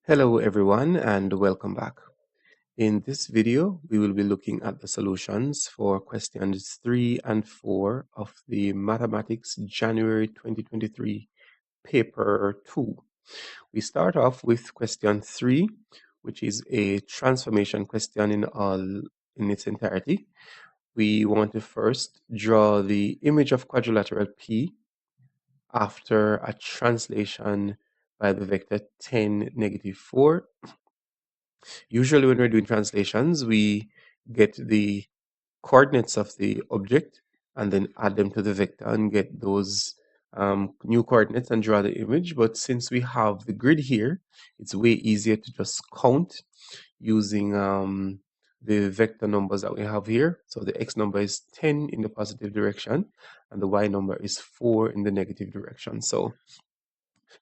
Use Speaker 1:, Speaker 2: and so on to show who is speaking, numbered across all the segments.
Speaker 1: Hello everyone and welcome back. In this video, we will be looking at the solutions for questions 3 and 4 of the Mathematics January 2023 paper 2. We start off with question 3, which is a transformation question in its entirety. We want to first draw the image of quadrilateral P after a translation by the vector 10, -4. Usually when we're doing translations, we get the coordinates of the object and then add them to the vector and get those new coordinates and draw the image. But since we have the grid here, it's way easier to just count using the vector numbers that we have here. So the x number is 10 in the positive direction and the y number is 4 in the negative direction. So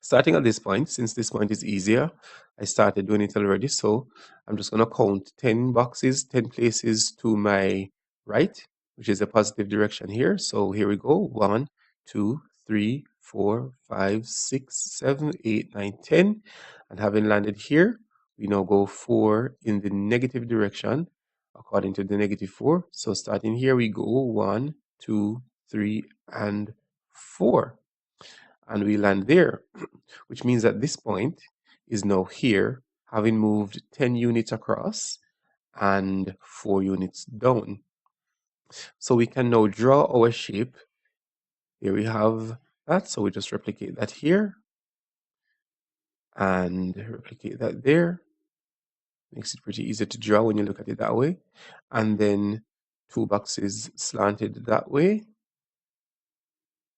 Speaker 1: starting at this point, since this point is easier, I started doing it already. So I'm just going to count 10 boxes, 10 places to my right, which is a positive direction here. So here we go. 1, 2, 3, 4, 5, 6, 7, 8, 9, 10. And having landed here, we now go 4 in the negative direction according to the -4. So starting here, we go 1, 2, 3, and 4. And we land there, which means that this point is now here, having moved 10 units across and 4 units down. So we can now draw our shape. Here we have that, so we just replicate that here and replicate that there. Makes it pretty easy to draw when you look at it that way. And then 2 boxes slanted that way,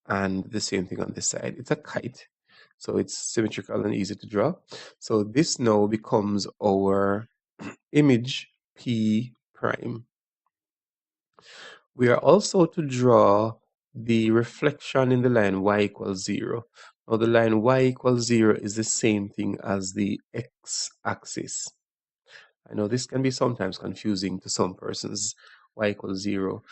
Speaker 1: and the same thing on this side. It's a kite, so it's symmetrical and easy to draw. So this now becomes our image P prime. We are also to draw the reflection in the line y = 0. Now the line y = 0 is the same thing as the x-axis. I know this can be sometimes confusing to some persons, y = 0.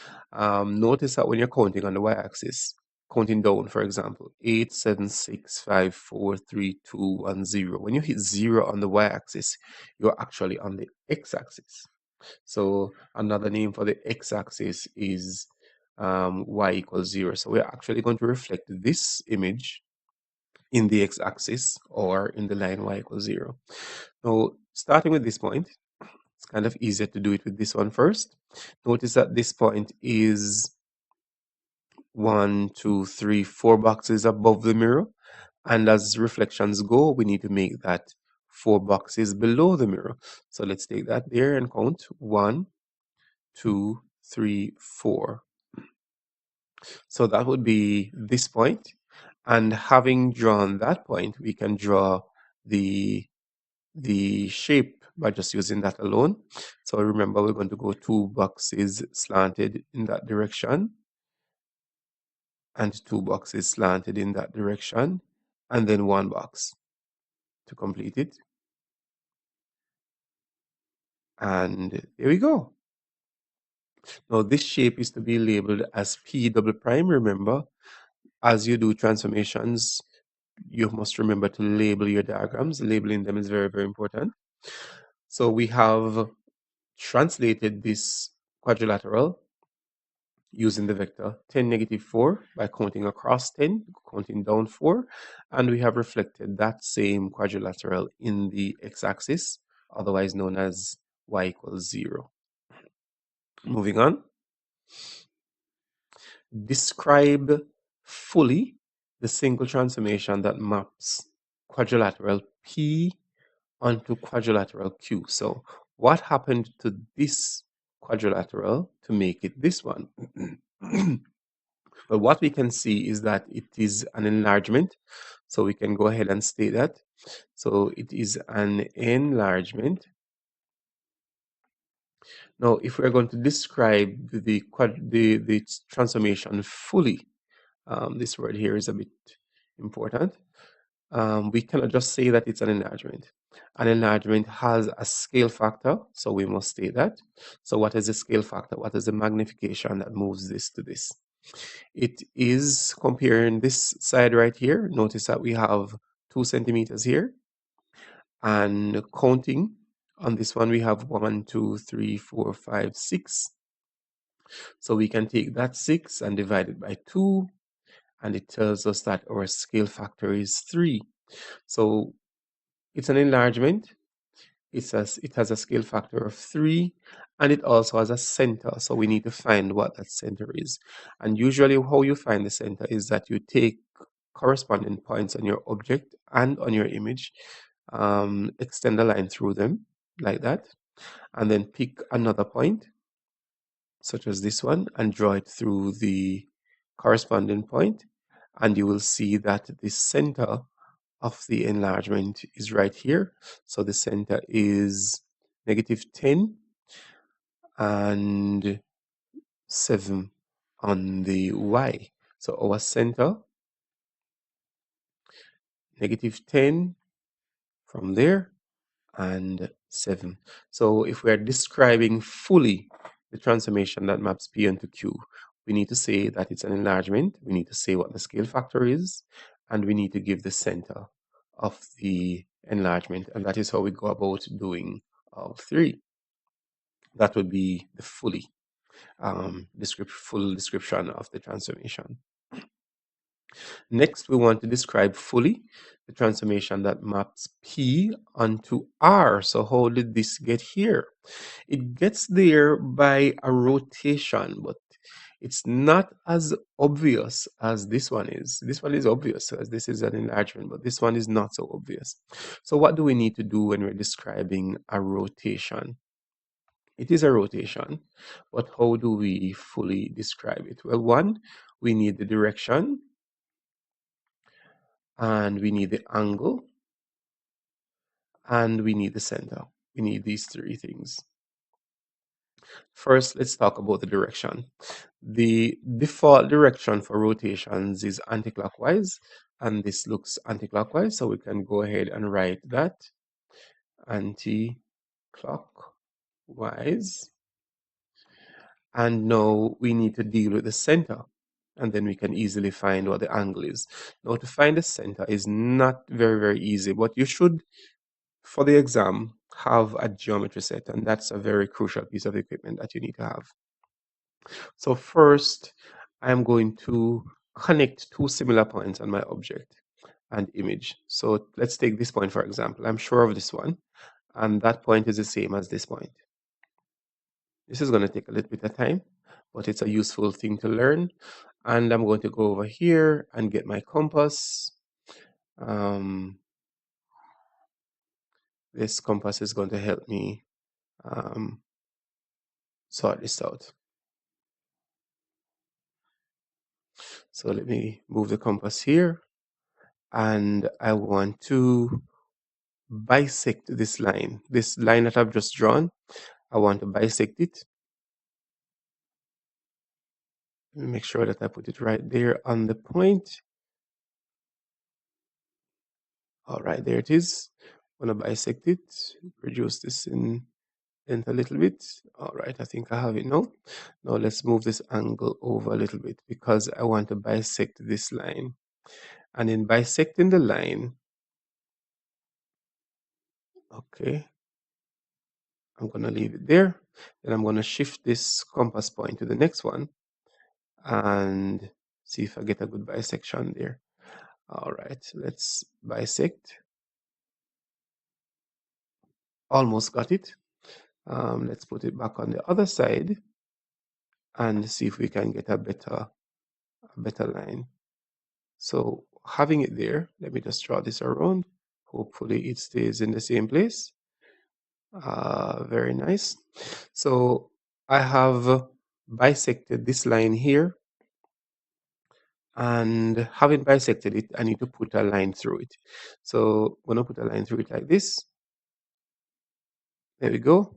Speaker 1: Notice that when you're counting on the y-axis, counting down, for example, 8, 7, 6, 5, 4, 3, 2, 1, 0. When you hit 0 on the y-axis, you're actually on the x-axis. So another name for the x-axis is y = 0. So we're actually going to reflect this image in the x-axis or in the line y = 0. Now, starting with this point, it's kind of easier to do it with this one first. Notice that this point is 1, 2, 3, 4 boxes above the mirror. And as reflections go, we need to make that 4 boxes below the mirror. So let's take that there and count 1, 2, 3, 4. So that would be this point. And having drawn that point, we can draw the shape by just using that alone. So remember, we're going to go 2 boxes slanted in that direction and 2 boxes slanted in that direction, and then 1 box to complete it. And there we go. Now this shape is to be labeled as P double prime. Remember, as you do transformations, you must remember to label your diagrams. Labeling them is very, very important. So we have translated this quadrilateral using the vector 10, -4 by counting across 10, counting down 4, and we have reflected that same quadrilateral in the x-axis, otherwise known as y = 0. Moving on. Describe fully the single transformation that maps quadrilateral P onto quadrilateral Q. So what happened to this quadrilateral to make it this one? But what we can see is that it is an enlargement. So we can go ahead and state that. So it is an enlargement. Now, if we're going to describe the transformation fully, this word here is a bit important. We cannot just say that it's an enlargement. An enlargement has a scale factor, so we must state that. So what is the scale factor? What is the magnification that moves this to this? It is comparing this side right here. Notice that we have 2 centimeters here, and counting. On this one, we have 1, 2, 3, 4, 5, 6. So we can take that 6 and divide it by 2, and it tells us that our scale factor is 3. So it's an enlargement. It has a scale factor of 3, and it also has a center. So we need to find what that center is. And usually how you find the center is that you take corresponding points on your object and on your image, extend a line through them like that, and then pick another point, such as this one, and draw it through the corresponding point, and you will see that the center of the enlargement is right here. So the center is -10 and 7 on the y. So our center, -10 from there and 7. So if we are describing fully the transformation that maps P onto Q, we need to say that it's an enlargement, we need to say what the scale factor is, and we need to give the center of the enlargement. And that is how we go about doing all three. That would be the full description of the transformation. Next, we want to describe fully the transformation that maps P onto R. So how did this get here? It gets there by a rotation, but it's not as obvious as this one is. This one is obvious as this is an enlargement, but this one is not so obvious. So what do we need to do when we're describing a rotation? It is a rotation, but how do we fully describe it? Well, one, we need the direction, and we need the angle, and we need the center. We need these three things. First, let's talk about the direction. The default direction for rotations is anticlockwise, and this looks anticlockwise, so we can go ahead and write that anticlockwise. And now we need to deal with the center, and then we can easily find what the angle is. Now, to find the center is not very, very easy, but you should, for the exam, have a geometry set, and that's a very crucial piece of equipment that you need to have. So first, I'm going to connect two similar points on my object and image. So let's take this point, for example. I'm sure of this one, and that point is the same as this point. This is going to take a little bit of time, but it's a useful thing to learn. And I'm going to go over here and get my compass. This compass is going to help me sort this out. So let me move the compass here, and I want to bisect this line that I've just drawn. I want to bisect it. Let me make sure that I put it right there on the point. All right, there it is. I'm going to bisect it, reduce this in length a little bit. All right, I think I have it now. Now let's move this angle over a little bit because I want to bisect this line. And in bisecting the line, okay, I'm going to leave it there. Then I'm going to shift this compass point to the next one and see if I get a good bisection there. All right, let's bisect. Almost got it. Let's put it back on the other side and see if we can get a better line. So having it there, let me just draw this around. Hopefully it stays in the same place. Very nice. So I have bisected this line here, and having bisected it, I need to put a line through it. So I'm going to put a line through it like this. There we go.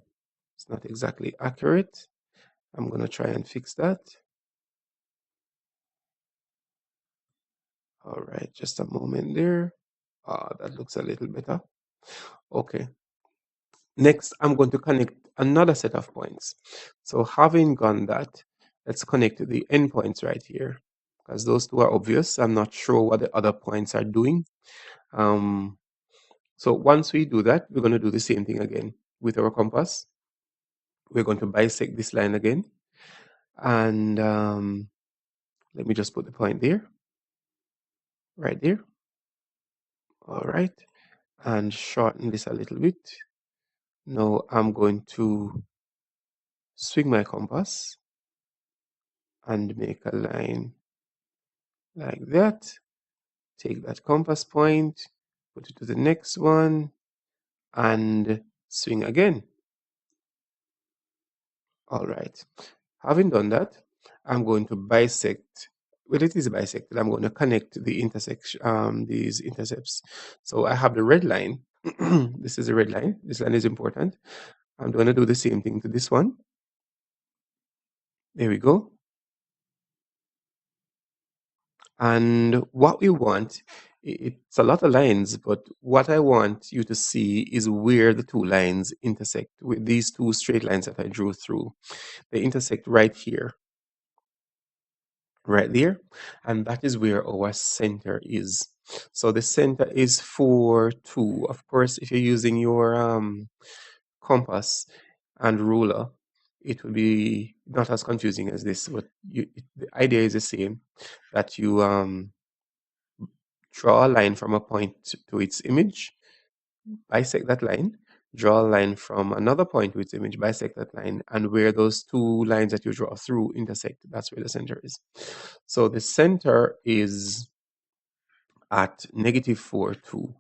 Speaker 1: It's not exactly accurate. I'm going to try and fix that. All right, just a moment there. That looks a little better. Okay. Next, I'm going to connect another set of points. So having done that, let's connect the endpoints right here, because those two are obvious. I'm not sure what the other points are doing. So once we do that, we're going to do the same thing again with our compass. We're going to bisect this line again. And let me just put the point there, right there. All right. And shorten this a little bit. Now I'm going to swing my compass and make a line like that. Take that compass point, put it to the next one, and swing again. All right. Having done that, I'm going to bisect. Well, it is bisected. I'm going to connect the intersection, these intercepts. So I have the red line. This is a red line. This line is important. I'm going to do the same thing to this one. There we go. And what we want, it's a lot of lines, but what I want you to see is where the two lines intersect with these two straight lines that I drew through. They intersect right here, right there, and that is where our center is. So the center is 4, 2. Of course, if you're using your compass and ruler, it will be not as confusing as this, but the idea is the same, that you draw a line from a point to its image, bisect that line, draw a line from another point to its image, bisect that line, and where those two lines that you draw through intersect, that's where the center is. So the center is at -4, 2.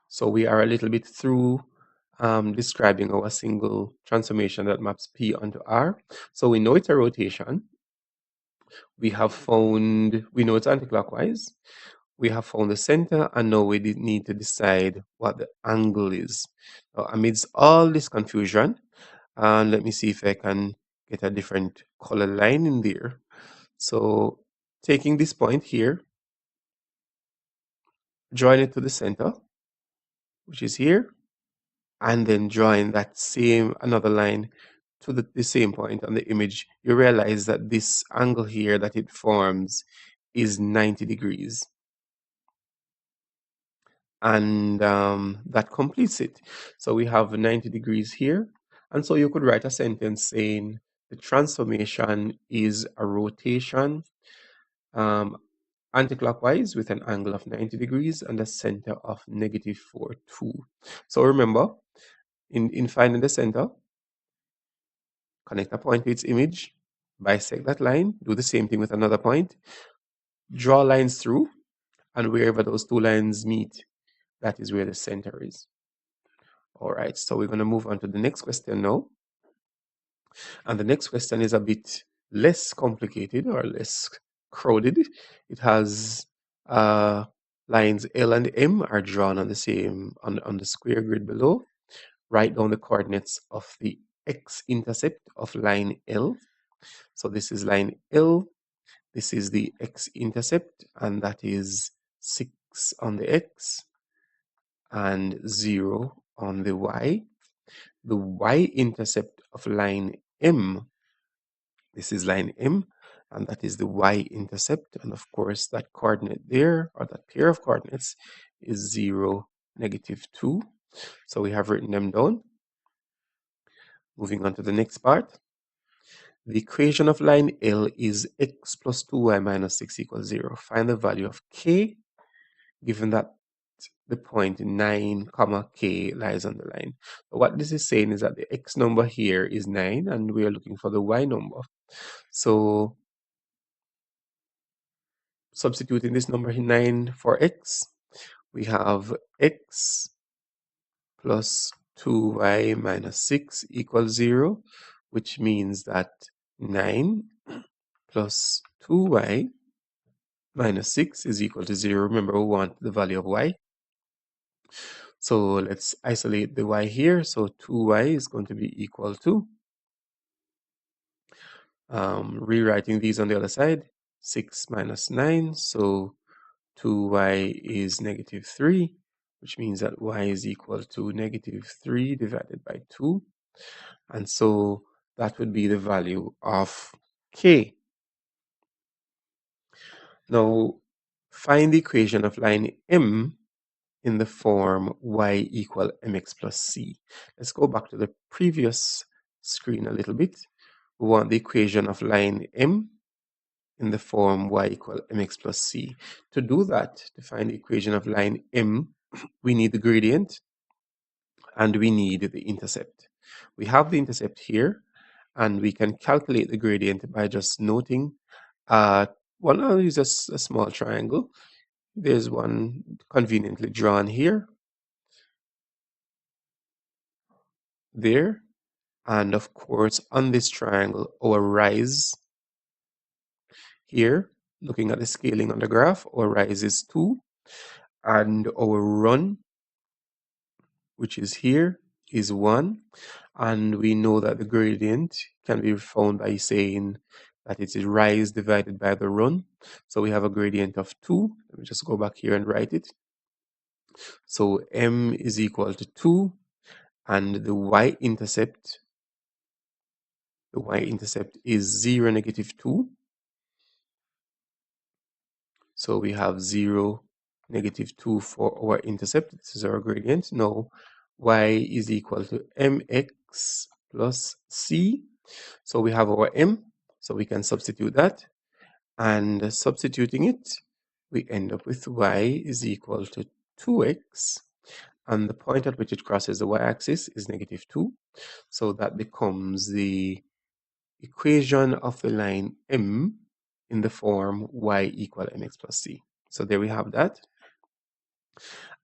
Speaker 1: So we are a little bit through describing our single transformation that maps P onto R. So we know it's a rotation. We know it's anticlockwise. We have found the center, and now we need to decide what the angle is. Now, amidst all this confusion, and let me see if I can get a different color line in there. So taking this point here, drawing it to the center, which is here, and then drawing that same another line to the same point on the image, you realize that this angle here that it forms is 90 degrees. And that completes it. So we have 90 degrees here. And so you could write a sentence saying the transformation is a rotation anticlockwise with an angle of 90 degrees and a center of -4, 2. So remember, in finding the center, connect a point to its image, bisect that line, do the same thing with another point, draw lines through, and wherever those two lines meet, that is where the center is. All right, so we're going to move on to the next question now. And the next question is a bit less complicated or less crowded. It has lines L and M are drawn on the same, on the square grid below. Write down the coordinates of the x-intercept of line L. So this is line L. This is the x-intercept, and that is 6 on the x and 0 on the y. The y-intercept of line M, this is line M, and that is the y-intercept. And of course, that coordinate there, or that pair of coordinates, is 0, -2. So we have written them down. Moving on to the next part. The equation of line L is x plus 2y minus 6 equals 0. Find the value of k, given that the point 9, comma k lies on the line. So what this is saying is that the x number here is 9, and we are looking for the y number. So substituting this number 9 for x, we have x plus 2y minus 6 equals 0, which means that 9 plus 2y minus 6 is equal to 0. Remember, we want the value of y. So let's isolate the y here. So 2y is going to be equal to, rewriting these on the other side, 6 minus 9. So 2y is -3, which means that y is equal to -3 divided by 2. And so that would be the value of k. Now, Find the equation of line M in the form y equal mx plus c. Let's go back to the previous screen a little bit. We want the equation of line M in the form y equal mx plus c. To do that, to find the equation of line M, we need the gradient and we need the intercept. We have the intercept here, and we can calculate the gradient by just noting, well, I'll use a small triangle. There's one conveniently drawn here, there, and of course on this triangle, our rise here, looking at the scaling on the graph, our rise is 2, and our run, which is here, is 1. And we know that the gradient can be found by saying that it is rise divided by the run. So we have a gradient of 2. Let me just go back here and write it. So m is equal to 2, and the y-intercept is 0, negative 2. So we have 0, negative 2 for our intercept. This is our gradient. Now y is equal to mx plus c. So we have our m, so we can substitute that. And substituting it, we end up with y is equal to 2x. And the point at which it crosses the y-axis is negative 2. So that becomes the equation of the line M in the form y equal mx plus c. So there we have that.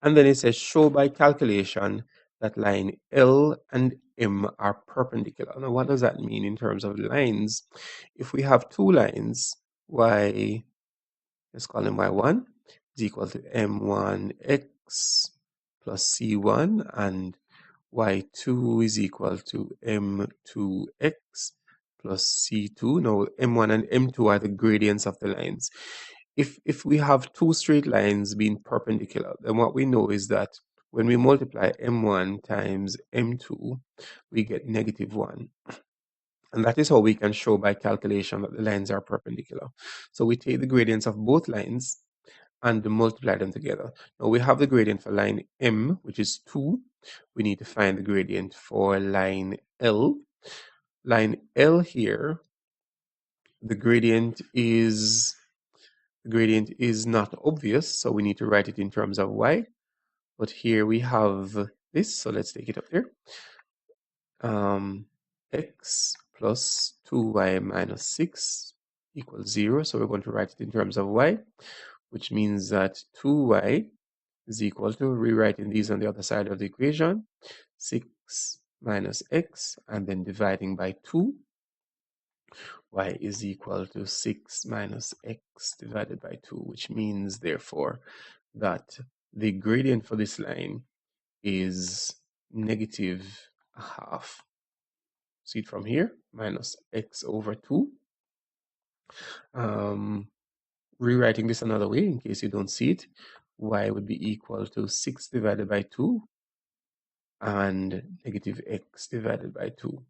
Speaker 1: And then it says, show by calculation that line L and M are perpendicular. Now, what does that mean in terms of lines? If we have two lines, y, let's call them y1, is equal to m1x plus c1, and y2 is equal to m2x plus c2. Now, m1 and m2 are the gradients of the lines. If we have two straight lines being perpendicular, then what we know is that when we multiply m1 times m2, we get negative 1. And that is how we can show by calculation that the lines are perpendicular. So we take the gradients of both lines and multiply them together. Now we have the gradient for line M, which is 2. We need to find the gradient for line L. Line L here, the gradient is not obvious, so we need to write it in terms of y. But here we have this, so let's take it up there. X plus 2y minus 6 equals 0, so we're going to write it in terms of y, which means that 2y is equal to, rewriting these on the other side of the equation, 6 minus x, and then dividing by 2. Y is equal to 6 minus x divided by 2, which means, therefore, that the gradient for this line is negative a half. See it from here, minus x over 2. Rewriting this another way, in case you don't see it, y would be equal to 6 divided by 2 and negative x divided by 2.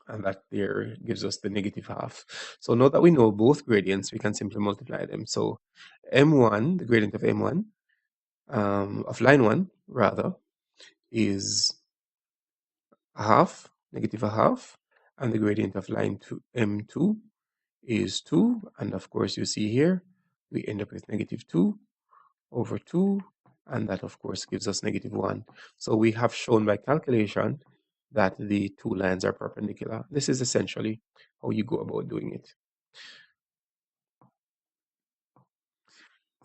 Speaker 1: And that there gives us the negative half. So now that we know both gradients, we can simply multiply them. So m1, the gradient of m1, of line 1 rather, is a half, negative a half, and the gradient of line 2, m2, is 2. And of course, you see here, we end up with negative 2 over 2, and that of course gives us negative 1. So we have shown by calculation that the two lines are perpendicular. This is essentially how you go about doing it.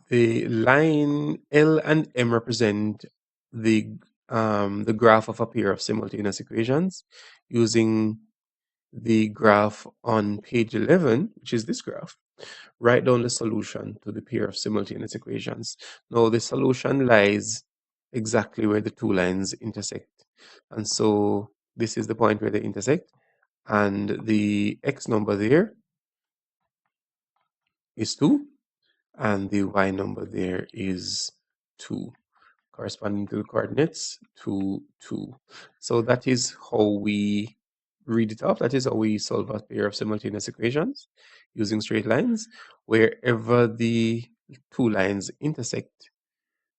Speaker 1: The line L and M represent the graph of a pair of simultaneous equations. Using the graph on page 11, which is this graph, write down the solution to the pair of simultaneous equations. Now the solution lies exactly where the two lines intersect. And so this is the point where they intersect, and the x number there is 2, and the y number there is 2, corresponding to the coordinates 2, 2. So that is how we read it off. That is how we solve a pair of simultaneous equations using straight lines. Wherever the two lines intersect,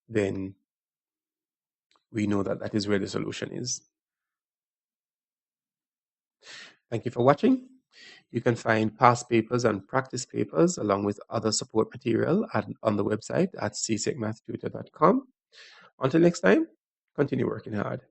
Speaker 1: then we know that that is where the solution is. Thank you for watching. You can find past papers and practice papers along with other support material on the website at csecmathtutor.com. Until next time, continue working hard.